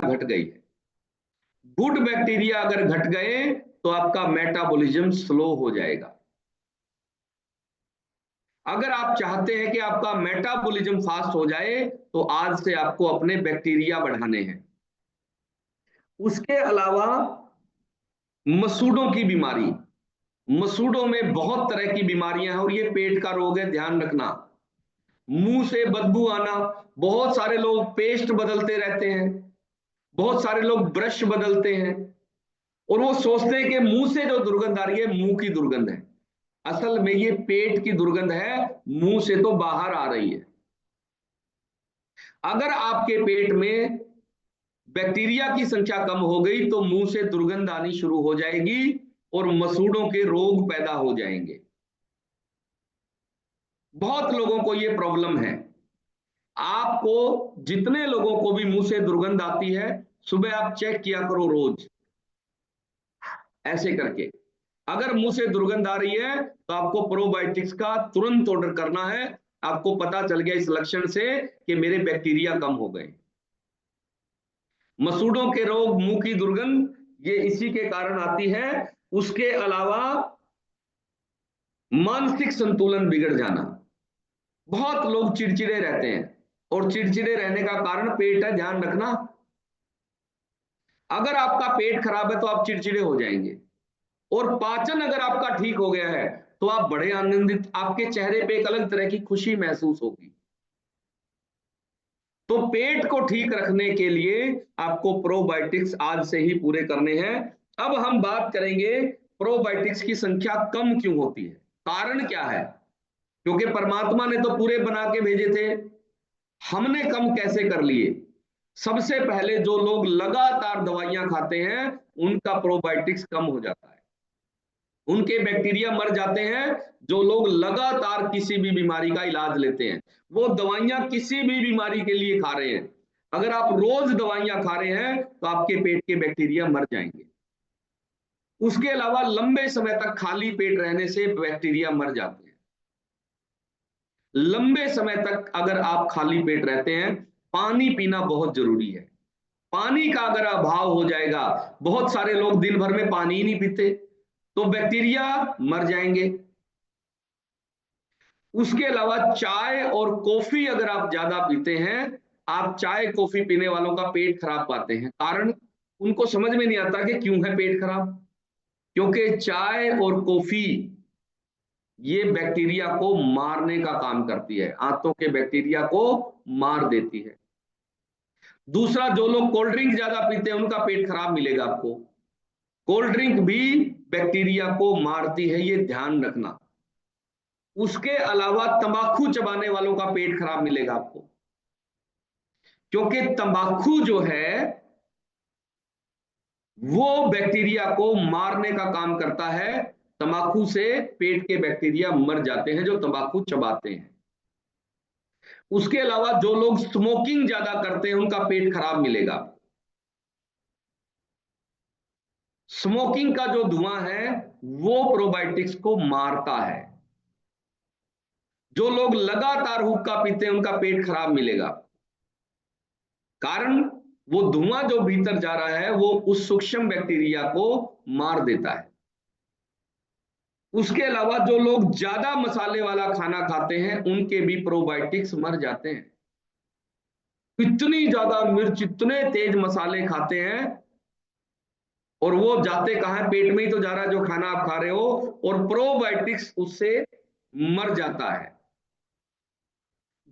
घट गई है। गुड बैक्टीरिया अगर घट गए तो आपका मेटाबॉलिज्म स्लो हो जाएगा। अगर आप चाहते हैं कि आपका मेटाबॉलिज्म फास्ट हो जाए तो आज से आपको अपने बैक्टीरिया बढ़ाने हैं। उसके अलावा मसूड़ों की बीमारी, मसूड़ों में बहुत तरह की बीमारियां हैं और ये पेट का रोग है, ध्यान रखना। मुंह से बदबू आना, बहुत सारे लोग पेस्ट बदलते रहते हैं, बहुत सारे लोग ब्रश बदलते हैं और वो सोचते हैं कि मुंह से जो दुर्गंध आ रही है मुंह की दुर्गंध है। असल में ये पेट की दुर्गंध है, मुंह से तो बाहर आ रही है। अगर आपके पेट में बैक्टीरिया की संख्या कम हो गई तो मुंह से दुर्गंध आनी शुरू हो जाएगी और मसूड़ों के रोग पैदा हो जाएंगे। बहुत लोगों को यह प्रॉब्लम है। आपको जितने लोगों को भी मुंह से दुर्गंध आती है, सुबह आप चेक किया करो रोज ऐसे करके। अगर मुंह से दुर्गंध आ रही है तो आपको प्रोबायोटिक्स का तुरंत ऑर्डर करना है। आपको पता चल गया इस लक्षण से कि मेरे बैक्टीरिया कम हो गए। मसूड़ों के रोग, मुंह की दुर्गंध, ये इसी के कारण आती है। उसके अलावा मानसिक संतुलन बिगड़ जाना। बहुत लोग चिड़चिड़े रहते हैं और चिड़चिड़े रहने का कारण पेट है, ध्यान रखना। अगर आपका पेट खराब है तो आप चिड़चिड़े हो जाएंगे और पाचन अगर आपका ठीक हो गया है तो आप बड़े आनंदित, आपके चेहरे पे एक अलग तरह की खुशी महसूस होगी। तो पेट को ठीक रखने के लिए आपको प्रोबायोटिक्स आज से ही पूरे करने हैं। अब हम बात करेंगे प्रोबायोटिक्स की संख्या कम क्यों होती है, कारण क्या है। क्योंकि परमात्मा ने तो पूरे बना के भेजे थे, हमने कम कैसे कर लिए। सबसे पहले जो लोग लगातार दवाइयां खाते हैं उनका प्रोबायोटिक्स कम हो जाता है, उनके बैक्टीरिया मर जाते हैं। जो लोग लगातार किसी भी बीमारी का इलाज लेते हैं, वो दवाइयां किसी भी बीमारी के लिए खा रहे हैं, अगर आप रोज दवाइयां खा रहे हैं तो आपके पेट के बैक्टीरिया मर जाएंगे। उसके अलावा लंबे समय तक खाली पेट रहने से बैक्टीरिया मर जाते हैं। लंबे समय तक अगर आप खाली पेट रहते हैं, पानी पीना बहुत जरूरी है। पानी का अगर अभाव हो जाएगा, बहुत सारे लोग दिन भर में पानी ही नहीं पीते, तो बैक्टीरिया मर जाएंगे। उसके अलावा चाय और कॉफी अगर आप ज्यादा पीते हैं, आप चाय कॉफी पीने वालों का पेट खराब पाते हैं। कारण उनको समझ में नहीं आता कि क्यों है पेट खराब, क्योंकि चाय और कॉफी ये बैक्टीरिया को मारने का काम करती है, आंतों के बैक्टीरिया को मार देती है। दूसरा, जो लोग कोल्ड ड्रिंक ज्यादा पीते हैं उनका पेट खराब मिलेगा आपको। कोल्ड ड्रिंक भी बैक्टीरिया को मारती है, ये ध्यान रखना। उसके अलावा तंबाकू चबाने वालों का पेट खराब मिलेगा आपको, क्योंकि तंबाकू जो है वो बैक्टीरिया को मारने का काम करता है। तंबाकू से पेट के बैक्टीरिया मर जाते हैं जो तंबाकू चबाते हैं। उसके अलावा जो लोग स्मोकिंग ज्यादा करते हैं उनका पेट खराब मिलेगा। स्मोकिंग का जो धुआं है वो प्रोबायोटिक्स को मारता है। जो लोग लगातार हुक्का पीते हैं उनका पेट खराब मिलेगा, कारण वो धुआं जो भीतर जा रहा है वो उस सूक्ष्म बैक्टीरिया को मार देता है। उसके अलावा जो लोग ज्यादा मसाले वाला खाना खाते हैं उनके भी प्रोबायोटिक्स मर जाते हैं। इतनी ज्यादा मिर्च, इतने तेज मसाले खाते हैं और वो जाते कहां है, पेट में ही तो जा रहा है जो खाना आप खा रहे हो, और प्रोबायोटिक्स उससे मर जाता है।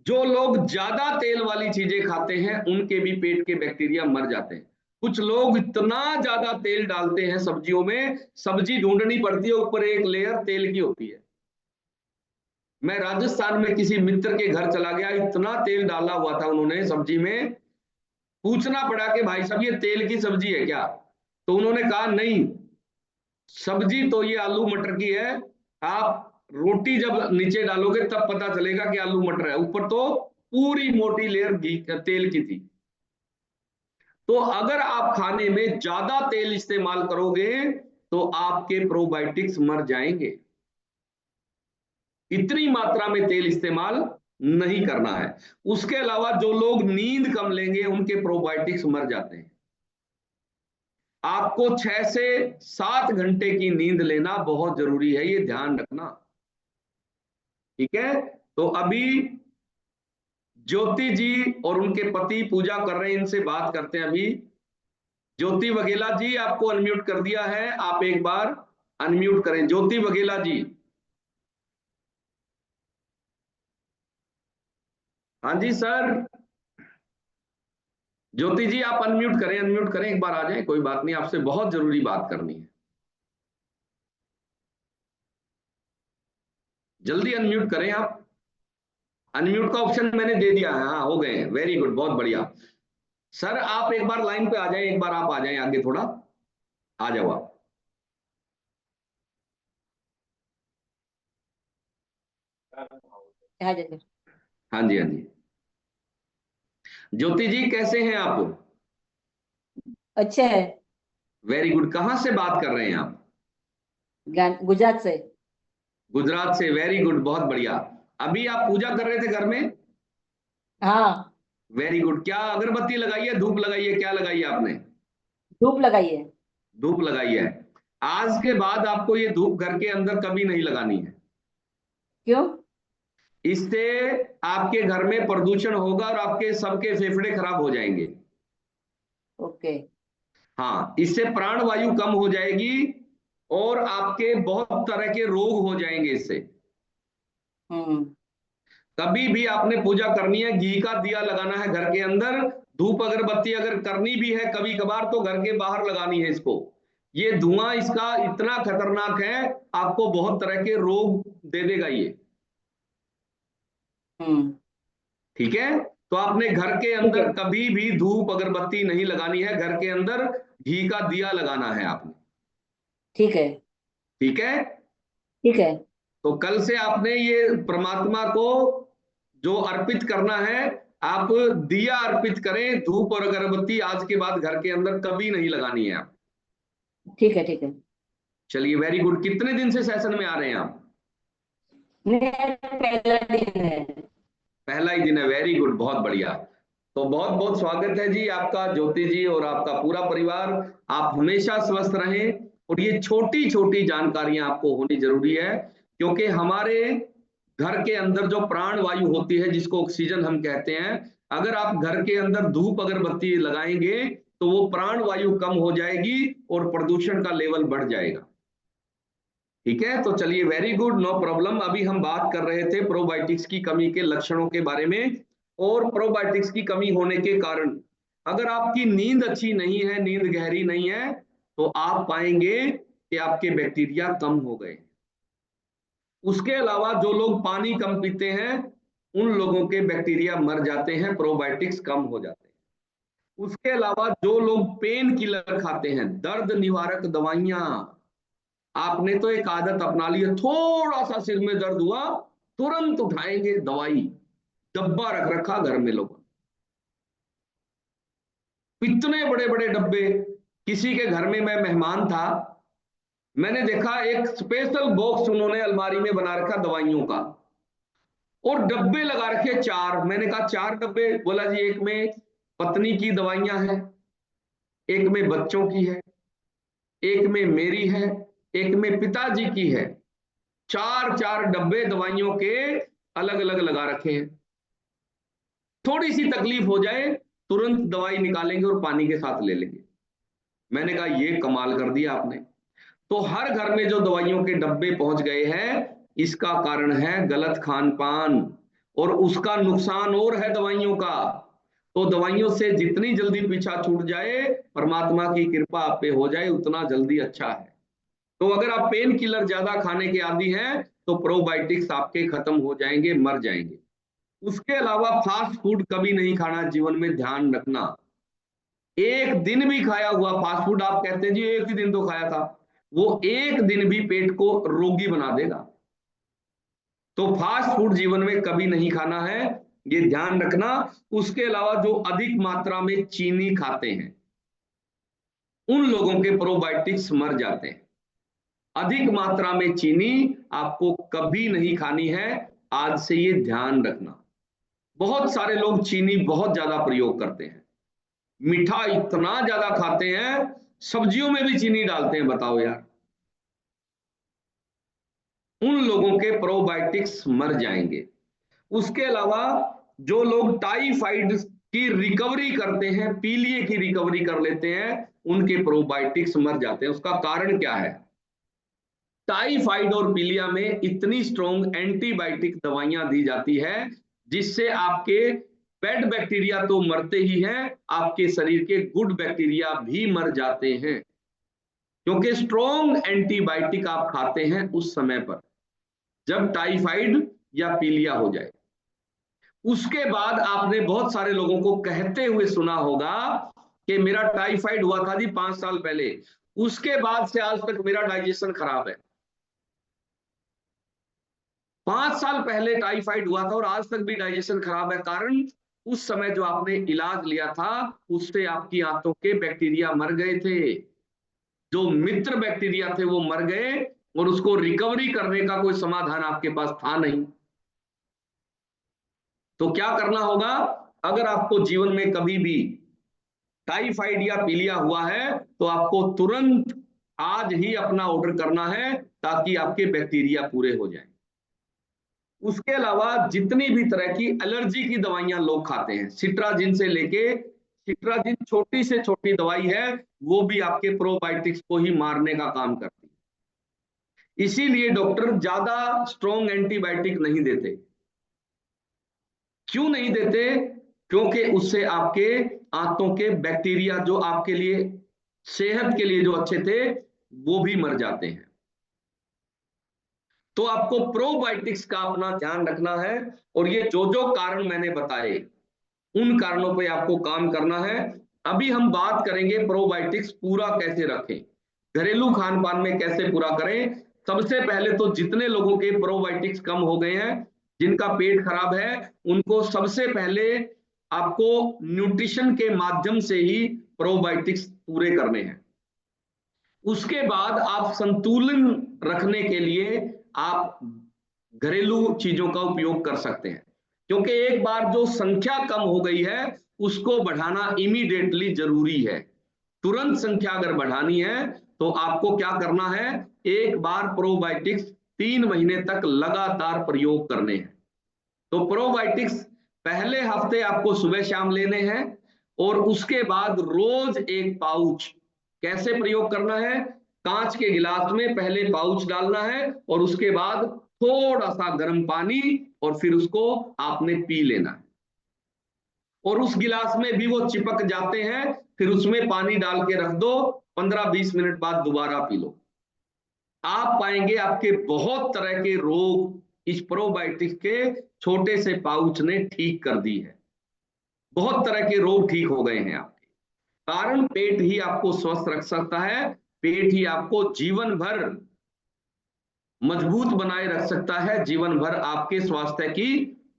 जो लोग ज्यादा तेल वाली चीजें खाते हैं उनके भी पेट के बैक्टीरिया मर जाते हैं। कुछ लोग इतना ज्यादा तेल डालते हैं सब्जियों में, सब्जी ढूंढनी पड़ती है ऊपर एक लेयर तेल की होती है। मैं राजस्थान में किसी मित्र के घर चला गया, इतना तेल डाला हुआ था उन्होंने सब्जी में, पूछना पड़ा कि भाई साहब ये तेल की सब्जी है क्या। तो उन्होंने कहा नहीं, सब्जी तो ये आलू मटर की है, आप रोटी जब नीचे डालोगे तब पता चलेगा कि आलू मटर है, ऊपर तो पूरी मोटी लेयर घी तेल की थी। तो अगर आप खाने में ज्यादा तेल इस्तेमाल करोगे तो आपके प्रोबायोटिक्स मर जाएंगे। इतनी मात्रा में तेल इस्तेमाल नहीं करना है। उसके अलावा जो लोग नींद कम लेंगे उनके प्रोबायोटिक्स मर जाते हैं। आपको 6 से 7 घंटे की नींद लेना बहुत जरूरी है, ये ध्यान रखना। ठीक है, तो अभी ज्योति जी और उनके पति पूजा कर रहे हैं, इनसे बात करते हैं अभी। ज्योति वघेला जी, आपको अनम्यूट कर दिया है, आप एक बार अनम्यूट करें ज्योति वघेला जी। हाँ जी सर, ज्योति जी आप अनम्यूट करें, एक बार आ जाएं, कोई बात नहीं, आपसे बहुत जरूरी बात करनी है, जल्दी अनम्यूट करें आप। अनम्यूट का ऑप्शन मैंने दे दिया है, हाँ हो गए हैं, वेरी गुड, बहुत बढ़िया। सर आप एक बार लाइन पे आ जाएं, एक बार आप आ जाएं आगे थोड़ा, आ जाओ आप। हाँ जी। हाँ जी हाँ जी, ज्योति जी कैसे हैं आप? अच्छे है। वेरी गुड, कहाँ से बात कर रहे हैं आप? गुजरात से। गुजरात से, वेरी गुड, बहुत बढ़िया। अभी आप पूजा कर रहे थे घर में? हाँ, वेरी गुड, क्या अगरबत्ती लगाई है, धूप लगाई है, क्या लगाई है आपने? धूप लगाई है। धूप लगाई है। आज के बाद आपको ये धूप घर के अंदर कभी नहीं लगानी है। क्यों? इससे आपके घर में प्रदूषण होगा और आपके सबके फेफड़े खराब हो जाएंगे। ओके। हाँ, इससे प्राण वायु कम हो जाएगी और आपके बहुत तरह के रोग हो जाएंगे इससे। हम्म। कभी भी आपने पूजा करनी है, घी का दिया लगाना है घर के अंदर। धूप अगरबत्ती अगर करनी भी है कभी कभार तो घर के बाहर लगानी है इसको। ये धुआं इसका इतना खतरनाक है, आपको बहुत तरह के रोग दे देगा ये। हम्म। ठीक है, तो आपने घर के ठीक है। अंदर कभी भी धूप अगरबत्ती नहीं लगानी है, घर के अंदर घी का दिया लगाना है आपने। ठीक है। ठीक है, ठीक है। तो कल से आपने ये परमात्मा को जो अर्पित करना है, आप दिया अर्पित करें, धूप और अगरबत्ती आज के बाद घर के अंदर कभी नहीं लगानी है आप। ठीक है। ठीक है। चलिए वेरी गुड, कितने दिन से सेशन में आ रहे हैं आप? पहला दिन है। पहला ही दिन है, वेरी गुड, बहुत बढ़िया। तो बहुत बहुत स्वागत है जी आपका, ज्योति जी और आपका पूरा परिवार। आप हमेशा स्वस्थ रहें, और ये छोटी छोटी जानकारियां आपको होनी जरूरी है, क्योंकि हमारे घर के अंदर जो प्राण वायु होती है जिसको ऑक्सीजन हम कहते हैं, अगर आप घर के अंदर धूप अगरबत्ती लगाएंगे तो वो प्राण वायु कम हो जाएगी और प्रदूषण का लेवल बढ़ जाएगा। ठीक है, तो चलिए वेरी गुड, नो प्रॉब्लम। अभी हम बात कर रहे थे प्रोबायोटिक्स की कमी के लक्षणों के बारे में, और प्रोबायोटिक्स की कमी होने के कारण अगर आपकी नींद अच्छी नहीं है, नींद गहरी नहीं है, तो आप पाएंगे कि आपके बैक्टीरिया कम हो गए। उसके अलावा जो लोग पानी कम पीते हैं उन लोगों के बैक्टीरिया मर जाते हैं, प्रोबायोटिक्स कम हो जाते हैं। उसके अलावा जो लोग पेन किलर खाते हैं, दर्द निवारक दवाइयां, आपने तो एक आदत अपना ली है, थोड़ा सा सिर में दर्द हुआ तुरंत उठाएंगे दवाई, डब्बा रख रखा घर में लोगों ने, इतने बड़े बड़े डब्बे। किसी के घर में मैं मेहमान था, मैंने देखा एक स्पेशल बॉक्स उन्होंने अलमारी में बना रखा दवाइयों का, और डब्बे लगा रखे 4। मैंने कहा 4 डब्बे? बोला जी एक में पत्नी की दवाइयां हैं, एक में बच्चों की है, एक में मेरी है, एक में पिताजी की है। 4 डब्बे दवाइयों के अलग अलग लगा रखे हैं। थोड़ी सी तकलीफ हो जाए तुरंत दवाई निकालेंगे और पानी के साथ ले लेंगे। मैंने कहा ये कमाल कर दिया आपने। तो हर घर में जो दवाइयों के डब्बे पहुंच गए हैं, इसका कारण है गलत खान पान, और उसका नुकसान और है दवाइयों का। तो दवाइयों से जितनी जल्दी पीछा छूट जाए, परमात्मा की कृपा आप पे हो जाए, उतना जल्दी अच्छा है। तो अगर आप पेन किलर ज्यादा खाने के आदी हैं तो प्रोबायोटिक्स आपके खत्म हो जाएंगे, मर जाएंगे। उसके अलावा फास्ट फूड कभी नहीं खाना जीवन में, ध्यान रखना। एक दिन भी खाया हुआ फास्ट फूड, आप कहते हैं जी एक ही दिन तो खाया था, वो एक दिन भी पेट को रोगी बना देगा। तो फास्ट फूड जीवन में कभी नहीं खाना है, ये ध्यान रखना। उसके अलावा जो अधिक मात्रा में चीनी खाते हैं उन लोगों के प्रोबायोटिक्स मर जाते हैं। अधिक मात्रा में चीनी आपको कभी नहीं खानी है, आज से ये ध्यान रखना। बहुत सारे लोग चीनी बहुत ज्यादा प्रयोग करते हैं, मीठा इतना ज्यादा खाते हैं, सब्जियों में भी चीनी डालते हैं, बताओ यार, उन लोगों के प्रोबायोटिक्स मर जाएंगे। उसके अलावा जो लोग टाइफाइड की रिकवरी करते हैं, पीलिए की रिकवरी कर लेते हैं, उनके प्रोबायोटिक्स मर जाते हैं। उसका कारण क्या है? टाइफाइड और पीलिया में इतनी स्ट्रॉन्ग एंटीबायोटिक दवाइयां दी जाती है जिससे आपके बैड बैक्टीरिया तो मरते ही हैं, आपके शरीर के गुड बैक्टीरिया भी मर जाते हैं, क्योंकि स्ट्रॉन्ग एंटीबायोटिक आप खाते हैं उस समय पर जब टाइफाइड या पीलिया हो जाए। उसके बाद आपने बहुत सारे लोगों को कहते हुए सुना होगा कि मेरा टाइफाइड हुआ था जी 5 साल पहले, उसके बाद से आज तक मेरा डाइजेशन खराब है। 5 साल पहले टाइफाइड हुआ था और आज तक भी डाइजेशन खराब है, कारण उस समय जो आपने इलाज लिया था उससे आपकी आंतों के बैक्टीरिया मर गए थे, जो मित्र बैक्टीरिया थे वो मर गए और उसको रिकवरी करने का कोई समाधान आपके पास था नहीं। तो क्या करना होगा? अगर आपको जीवन में कभी भी टाइफाइड या पीलिया हुआ है तो आपको तुरंत आज ही अपना ऑर्डर करना है ताकि आपके बैक्टीरिया पूरे हो जाएं। उसके अलावा जितनी भी तरह की एलर्जी की दवाइयां लोग खाते हैं, सिट्राजिन से लेके, सिट्राजिन छोटी से छोटी दवाई है, वो भी आपके प्रोबायोटिक्स को ही मारने का काम करती है। इसीलिए डॉक्टर ज्यादा स्ट्रॉन्ग एंटीबायोटिक नहीं देते। क्यों नहीं देते? क्योंकि उससे आपके आंतों के बैक्टीरिया जो आपके लिए सेहत के लिए जो अच्छे थे वो भी मर जाते हैं। तो आपको प्रोबायोटिक्स का अपना ध्यान रखना है और ये जो जो कारण मैंने बताए उन कारणों पे आपको काम करना है। अभी हम बात करेंगे प्रोबायोटिक्स पूरा कैसे रखें, घरेलू खान पान में कैसे पूरा करें। सबसे पहले तो जितने लोगों के प्रोबायोटिक्स कम हो गए हैं, जिनका पेट खराब है, उनको सबसे पहले आपको न्यूट्रिशन के माध्यम से ही प्रोबायोटिक्स पूरे करने हैं। उसके बाद आप संतुलन रखने के लिए आप घरेलू चीजों का उपयोग कर सकते हैं, क्योंकि एक बार जो संख्या कम हो गई है उसको बढ़ाना इमीडिएटली जरूरी है। तुरंत संख्या अगर बढ़ानी है तो आपको क्या करना है? एक बार प्रोबायोटिक्स 3 महीने तक लगातार प्रयोग करने हैं। तो प्रोबायोटिक्स पहले हफ्ते आपको सुबह शाम लेने हैं और उसके बाद रोज एक पाउच। कैसे प्रयोग करना है? कांच के गिलास में पहले पाउच डालना है और उसके बाद थोड़ा सा गर्म पानी और फिर उसको आपने पी लेना है। और उस गिलास में भी वो चिपक जाते हैं, फिर उसमें पानी डाल के रख दो, 15-20 मिनट बाद दोबारा पी लो। आप पाएंगे आपके बहुत तरह के रोग इस प्रोबायोटिक्स के छोटे से पाउच ने ठीक कर दी है। बहुत तरह के रोग ठीक हो गए हैं आपके, कारण पेट ही आपको स्वस्थ रख सकता है, पेट ही आपको जीवन भर मजबूत बनाए रख सकता है, जीवन भर आपके स्वास्थ्य की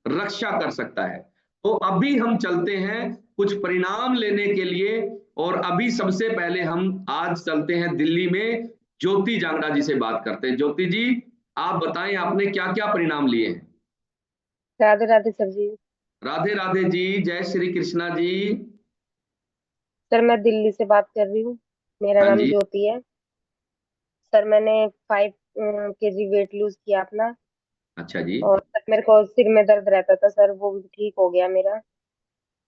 रक्षा कर सकता है। तो अभी हम चलते हैं कुछ परिणाम लेने के लिए और अभी सबसे पहले हम आज चलते हैं दिल्ली में, ज्योति जांगड़ा जी से बात करते हैं। ज्योति जी, आप बताएं आपने क्या क्या परिणाम लिए हैं? राधे राधे सर जी। राधे राधे जी, जय श्री कृष्णा जी। सर मैं दिल्ली से बात कर रही हूँ। मेरा हाँ नाम जी। ज्योति है। सर मैंने 5 kg वेट लूज किया अपना। अच्छा जी। और सर मेरे को सिर में दर्द रहता था सर, वो भी ठीक हो गया मेरा।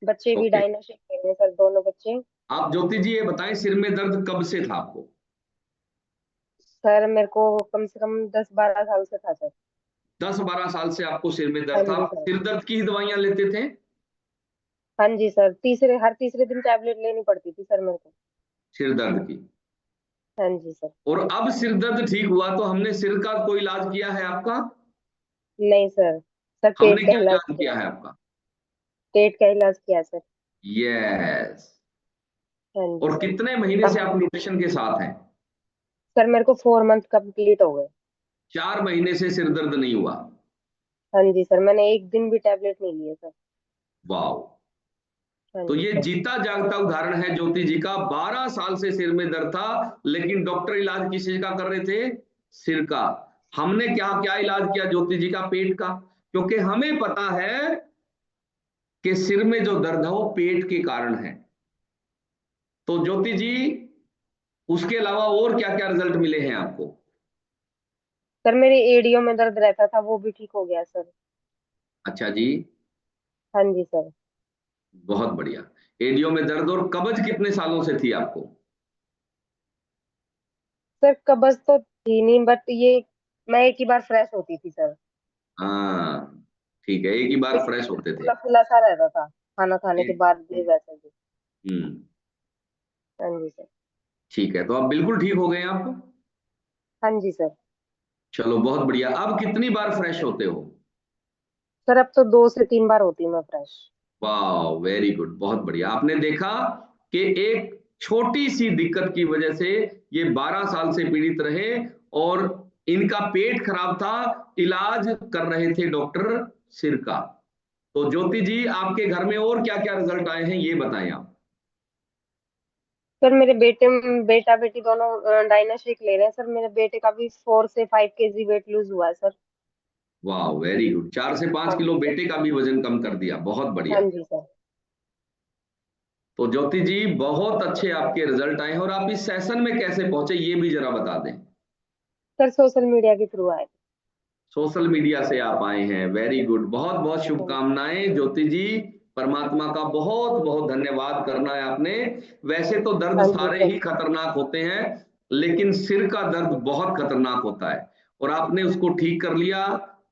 बच्चे भी ओके। डायनाशिक हैं सर, दोनों बच्चे। आप ज्योति जी ये बताएं सिर में दर्द कब से था आपको? सर मेरे को कम से कम 10-12 साल से था सर। 10-12 साल से आपको सिर में हाँ दर्द था, जी आप सर। सिर दर्द की ही दवाइयां लेते थे? हाँ जी सर, हर तीसरे दिन टैबलेट लेनी पड़ती थी सर मेरे को। सिर दर्द की। हाँ जी सर। और अब सिर दर्द ठीक हुआ तो हमने सिर का कोई इलाज किया है आपका? नहीं सर, सर पेट हमने का क्या इलाज इलाज किया। किया है आपका? पेट का इलाज किया सर। यस। हाँ जी और सर। कितने महीने से अब आप न्यूट्रिशन के साथ हैं? सर मेरे को 4 मंथ कंप्लीट हो गए। 4 महीने से सिर दर्द नहीं हुआ? हाँ जी सर, मैंने एक दिन भी टैबलेट नहीं लिए सर। वाह। हाँ तो जी ये सर। जीता जागता उदाहरण है ज्योति जी का। 12 साल से सिर में दर्द था, लेकिन डॉक्टर इलाज किस चीज का कर रहे थे? सिर का। हमने क्या क्या इलाज किया ज्योति जी का? पेट का। क्योंकि हमें पता है कि सिर में जो दर्द है वो पेट के कारण है। तो ज्योति जी, उसके अलावा और क्या क्या रिजल्ट मिले हैं आपको? सर मेरे एड़ियों में दर्द रहता था, वो भी ठीक हो गया सर। अच्छा जी, हाँ जी सर। बहुत बढ़िया। एडियो में दर्द और कब्ज कितने सालों से थी आपको? सर कब्ज तो थी नहीं, बट ये मैं एक ही बार फ्रेश होती थी सर। हाँ, ठीक है, एक ही बार फ्रेश होते थे। फुला फुला सा रहता था, खाना खाने के एक- बाद भी वैसे भी। हम्म, हाँ जी सर। ठीक है, तो अब बिल्कुल ठीक हो गए हैं आप? हाँ जी सर। चलो बहुत बढ़िया। अब कितनी बार फ्रेश होते हो? सर अब तो 2 से 3 बार होती हूँ मैं फ्रेश। वाह, वेरी गुड, बहुत बढ़िया। आपने देखा कि एक छोटी सी दिक्कत की वजह से ये 12 साल से पीड़ित रहे और इनका पेट खराब था, इलाज कर रहे थे डॉक्टर सिर का। तो ज्योति जी, आपके घर में और क्या क्या रिजल्ट आए हैं ये बताएं आप। सर मेरे बेटा बेटी दोनों डायनाशिक ले रहे हैं सर। मेरे बेटे का भी 4 से 5 केजी वेट लूज हुआ है सर। वाह, वेरी गुड। 4 से 5 हाँ किलो जी सर। बेटे का भी वजन कम कर दिया, बहुत हाँ बढ़िया। जी सर। तो ज्योति जी, बहुत अच्छे आपके रिजल्ट आए हैं। और आप इस सेशन में कैसे पहुंचे ये भी जरा बता दें। सर सोशल मीडिया के थ्रू आए। सोशल मीडिया से आप आए हैं, वेरी गुड, बहुत बहुत हाँ जी। शुभकामनाएं ज्योति जी। परमात्मा का बहुत बहुत धन्यवाद करना है आपने। वैसे तो दर्द हाँ जी सारे सर। ही खतरनाक होते हैं, लेकिन सिर का दर्द बहुत खतरनाक होता है और आपने उसको ठीक कर लिया।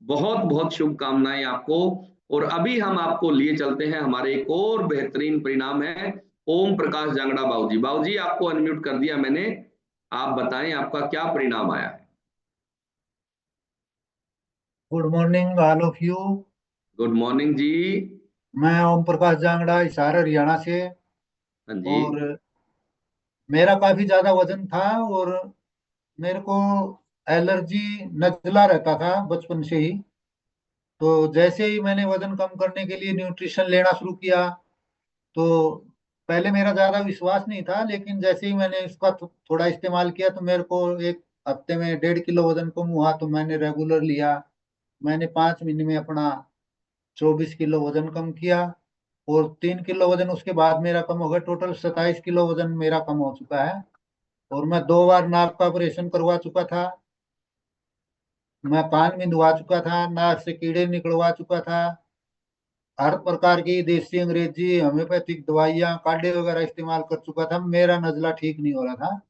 बहुत बहुत शुभकामनाएं आपको। और अभी हम आपको लिए चलते हैं, हमारे एक और बेहतरीन परिणाम है। ओम प्रकाश जांगड़ा बाबूजी, बाबूजी आपको अनम्यूट कर दिया मैंने, आप बताएं आपका क्या परिणाम आया है। Good morning all of you. Good morning ji. मैं ओम प्रकाश जांगड़ा, हिसार हरियाणा से। हाँ जी। और मेरा काफी ज्यादा वजन था और मेरे को एलर्जी, नजला रहता था बचपन से ही। तो जैसे ही मैंने वजन कम करने के लिए न्यूट्रिशन लेना शुरू किया, तो पहले मेरा ज्यादा विश्वास नहीं था, लेकिन जैसे ही मैंने इसका थोड़ा इस्तेमाल किया तो मेरे को एक हफ्ते में 1.5 किलो वजन कम हुआ। तो मैंने रेगुलर लिया। मैंने 5 महीने में अपना 24 किलो वजन कम किया। और 3 किलो वजन उसके बाद मेरा कम हो गया। टोटल 27 किलो वजन मेरा कम हो चुका है। और मैं 2 बार नाक का ऑपरेशन करवा चुका था। मैं कान में धुआ चुका था, नाक से कीड़े निकलवा चुका था। हर प्रकार की देसी अंग्रेजी होम्योपैथिक दवाइयाँ, काढ़े वगैरह इस्तेमाल कर चुका था। मेरा नजला ठीक नहीं हो रहा था।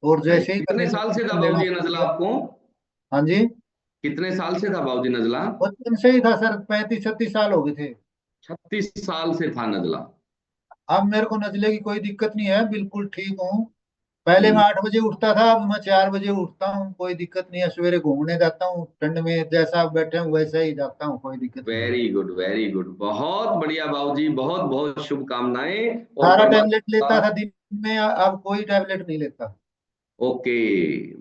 और अच्छा, जैसे ही कितने मैंने साल से था न्यूट्रिशन लेना बाबूजी ये शुरू नजला किया। आपको? हाँ जी। कितने साल से था बाबूजी नजला? बचपन से ही था सर, 35-36 साल हो गए थे। 36 साल से था नजला। अब मेरे को नजले की कोई दिक्कत नहीं है, बिल्कुल ठीक हूँ। पहले मैं हम्म, 8 बजे उठता था, अब मैं 4 बजे उठता हूँ, कोई दिक्कत नहीं है। सवेरे घूमने जाता हूँ ठंड में, जैसा आप बैठे हूँ वैसा ही जाता हूँ, कोई दिक्कत नहीं है। वेरी गुड, वेरी गुड, बहुत बढ़िया बाबूजी, बहुत बहुत शुभकामनाएं। और सारा टैबलेट परमात्मा लेता का था दिन में, अब कोई टैबलेट नहीं लेता। ओके,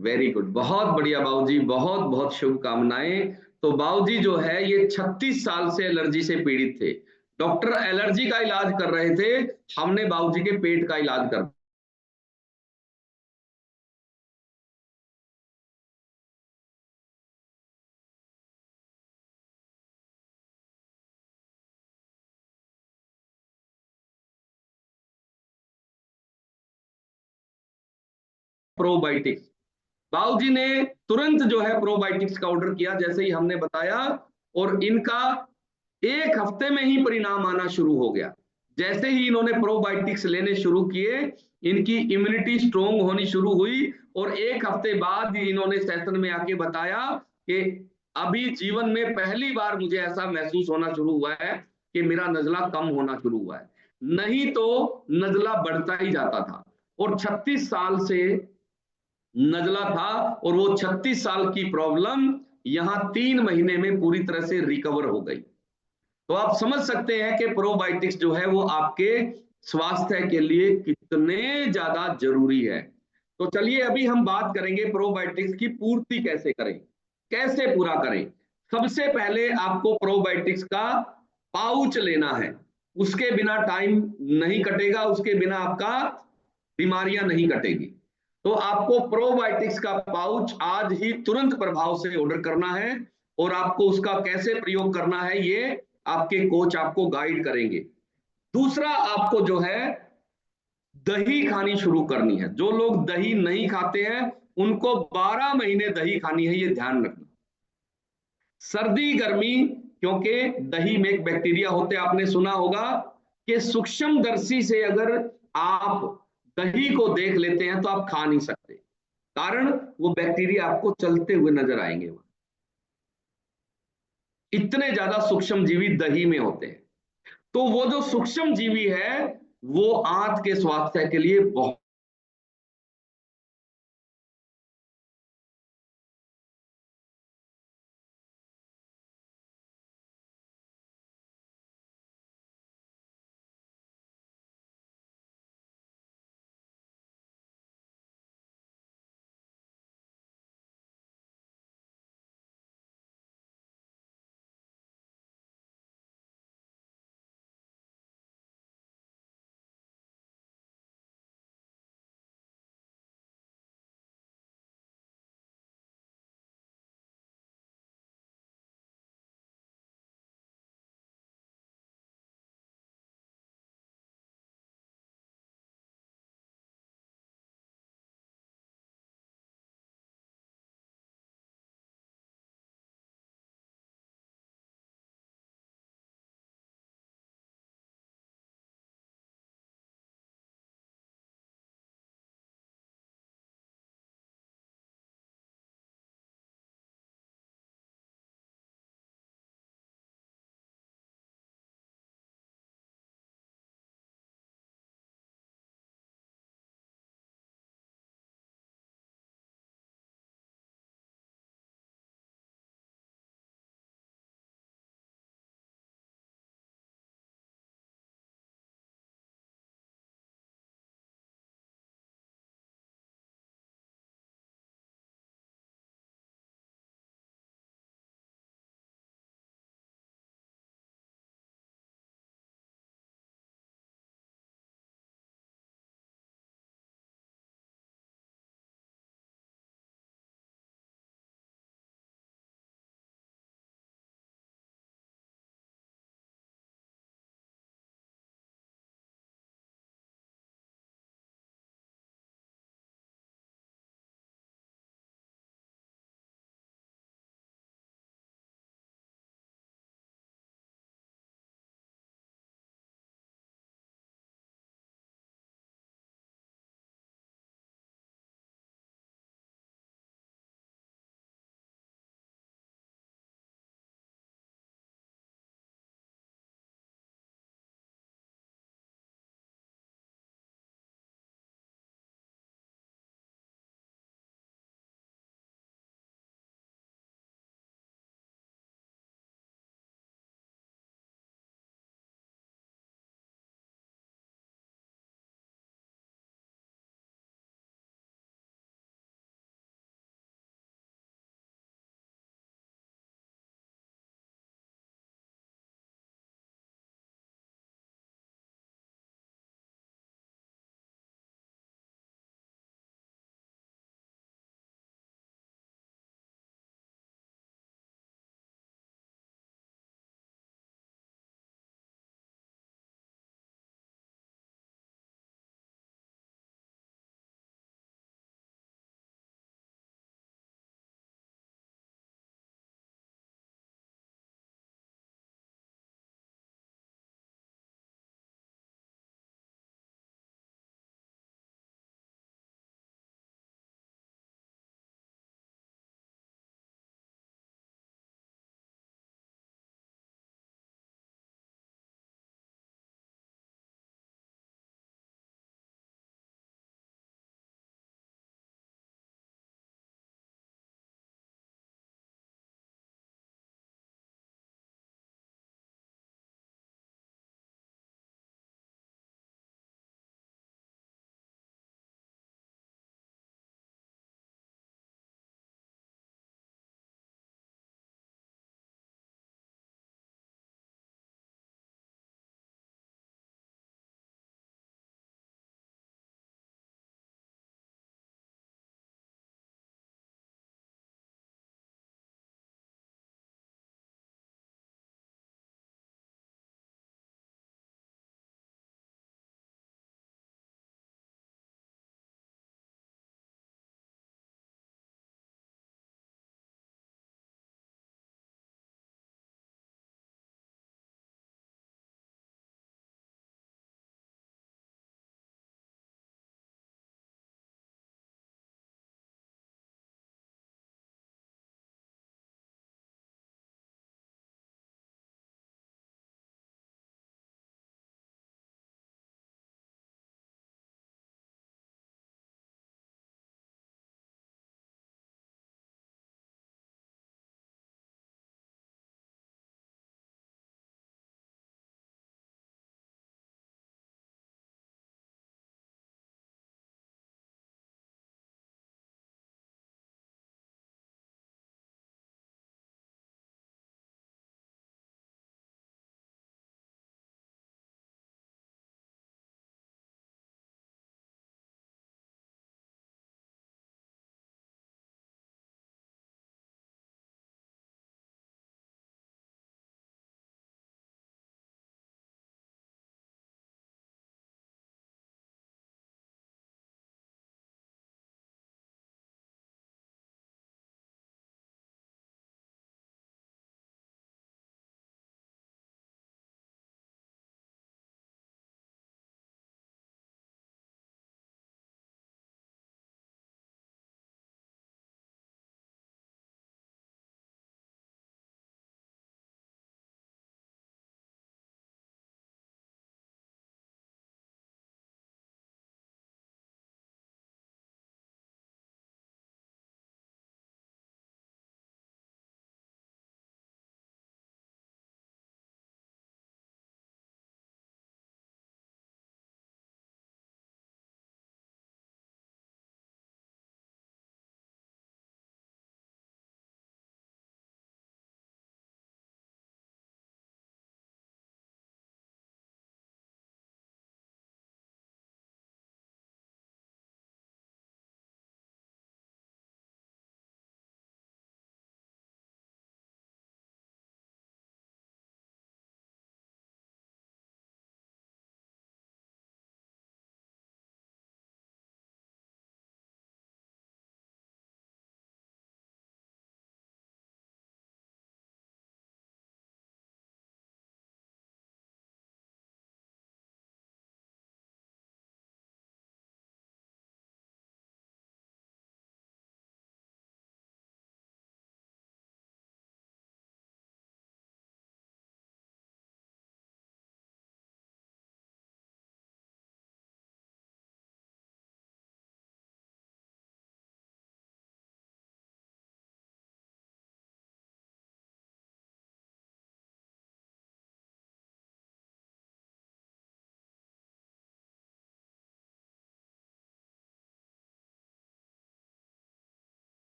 वेरी गुड, बहुत बढ़िया बाबूजी, बहुत बहुत शुभकामनाएं। तो बाबूजी जो है ये 36 साल से एलर्जी से पीड़ित थे। डॉक्टर एलर्जी का इलाज कर रहे थे, हमने बाबूजी के पेट का इलाज कर प्रोबायोटिक्स। बाबूजी ने तुरंत जो है प्रोबायोटिक्स का ऑर्डर किया जैसे ही हमने बताया, और इनका 1 हफ्ते में ही परिणाम आना शुरू हो गया। जैसे ही इन्होंने प्रोबायोटिक्स लेने शुरू किए, इनकी इम्यूनिटी स्ट्रोंग होनी शुरू हुई। और 1 हफ्ते बाद इन्होंने सेशन में आके बताया कि अभी जीवन में पहली बार मुझे ऐसा महसूस होना शुरू हुआ है कि मेरा नजला कम होना शुरू हुआ है, नहीं तो नजला बढ़ता ही जाता था। और 36 साल से नजला था, और वो 36 साल की प्रॉब्लम यहां 3 महीने में पूरी तरह से रिकवर हो गई। तो आप समझ सकते हैं कि प्रोबायोटिक्स जो है वो आपके स्वास्थ्य के लिए कितने ज्यादा जरूरी है। तो चलिए अभी हम बात करेंगे प्रोबायोटिक्स की पूर्ति कैसे करें, कैसे पूरा करें। सबसे पहले आपको प्रोबायोटिक्स का पाउच लेना है, उसके बिना टाइम नहीं कटेगा, उसके बिना आपका बीमारियां नहीं कटेगी। तो आपको प्रोबायोटिक्स का पाउच आज ही तुरंत प्रभाव से ऑर्डर करना है, और आपको उसका कैसे प्रयोग करना है ये आपके कोच आपको गाइड करेंगे। दूसरा, आपको जो है दही खानी शुरू करनी है। जो लोग दही नहीं खाते हैं उनको 12 महीने दही खानी है, ये ध्यान रखना। सर्दी गर्मी, क्योंकि दही में एक बैक्टीरिया होते हैं, आपने सुना होगा कि सूक्ष्मदर्शी से अगर आप दही को देख लेते हैं तो आप खा नहीं सकते, कारण वो बैक्टीरिया आपको चलते हुए नजर आएंगे। इतने ज्यादा सूक्ष्म जीवी दही में होते हैं। तो वो जो सूक्ष्म जीवी है वो आंत के स्वास्थ्य के लिए बहुत